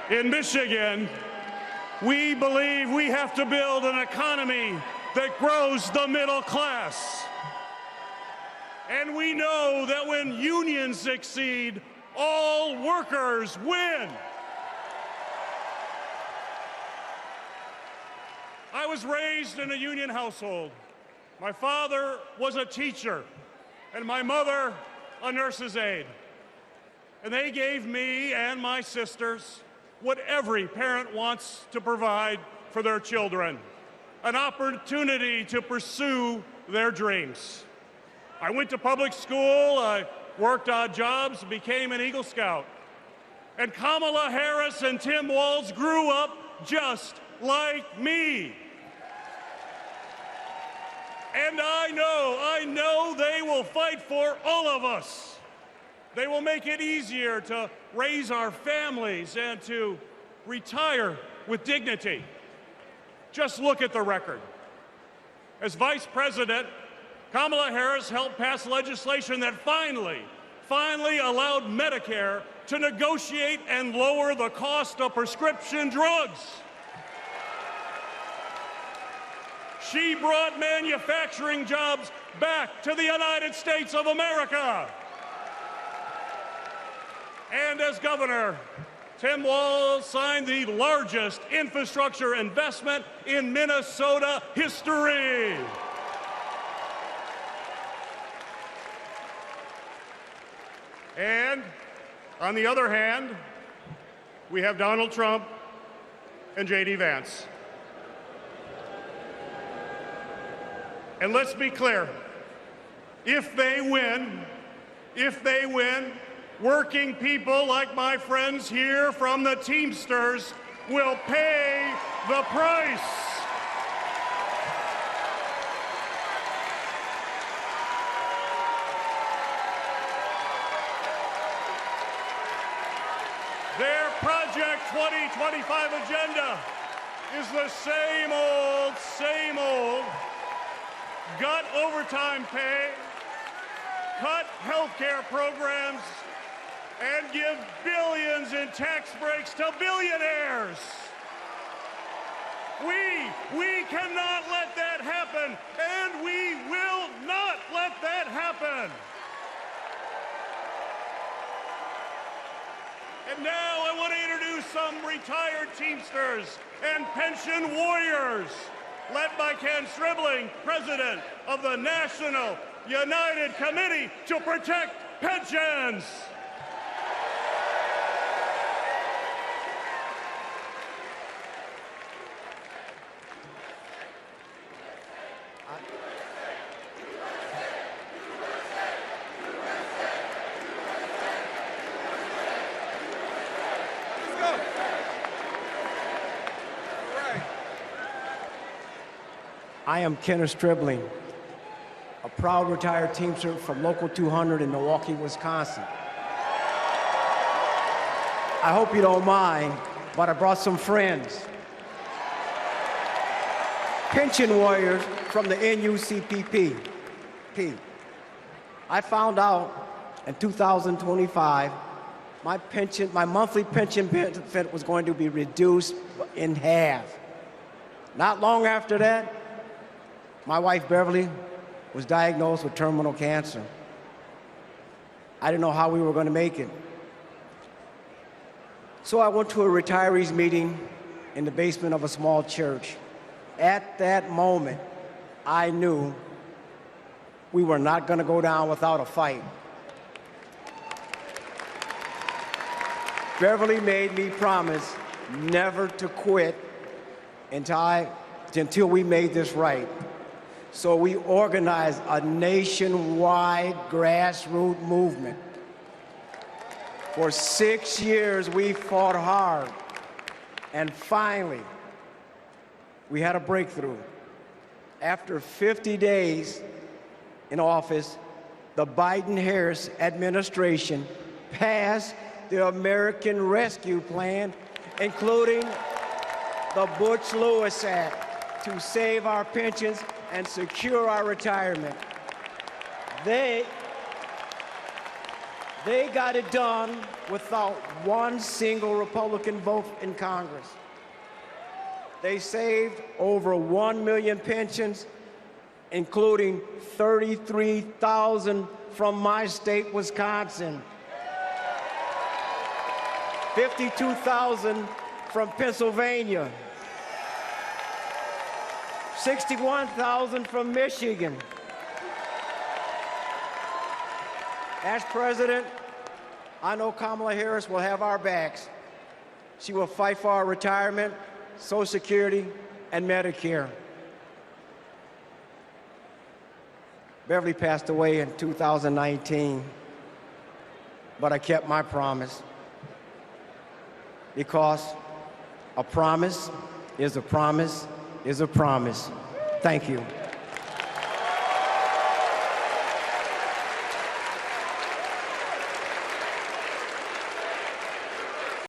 In Michigan, we believe we have to build an economy that grows the middle class. And we know that when unions succeed, all workers win. I was raised in a union household. My father was a teacher, and my mother a nurse's aide. And they gave me and my sisters what every parent wants to provide for their children, an opportunity to pursue their dreams. I went to public school, I worked odd jobs, became an Eagle Scout. And Kamala Harris and Tim Walz grew up just like me. And I know they will fight for all of us. They will make it easier to raise our families and to retire with dignity. Just look at the record. As Vice President, Kamala Harris helped pass legislation that finally allowed Medicare to negotiate and lower the cost of prescription drugs. She brought manufacturing jobs back to the United States of America. And as governor, Tim Walz signed the largest infrastructure investment in Minnesota history. And on the other hand, we have Donald Trump and J.D. Vance. And let's be clear, if they win, working people like my friends here from the Teamsters will pay the price. Their Project 2025 agenda is the same old, gut overtime pay, cut healthcare programs, and give billions in tax breaks to billionaires. We cannot let that happen, and we will not let that happen. And now I want to introduce some retired Teamsters and pension warriors, led by Ken Stribling, president of the National United Committee to Protect Pensions. I am Kenneth Stribling, a proud retired Teamster from Local 200 in Milwaukee, Wisconsin. I hope you don't mind, but I brought some friends. Pension warriors from the NUCPP. I found out in 2025 my monthly pension benefit was going to be reduced in half. Not long after that, my wife, Beverly, was diagnosed with terminal cancer. I didn't know how we were going to make it. So I went to a retirees meeting in the basement of a small church. At that moment, I knew we were not going to go down without a fight. Beverly made me promise never to quit until we made this right. So we organized a nationwide grassroots movement. For 6 years, we fought hard. And finally, we had a breakthrough. After 50 days in office, the Biden-Harris administration passed the American Rescue Plan, including the Butch-Lewis Act, to save our pensions and secure our retirement. They They got it done without one single Republican vote in Congress. They saved over 1 million pensions, including 33,000 from my state, Wisconsin, 52,000 from Pennsylvania, 61,000 from Michigan. As president, I know Kamala Harris will have our backs. She will fight for our retirement, Social Security, and Medicare. Beverly passed away in 2019, but I kept my promise, because a promise is a promise is a promise. Thank you.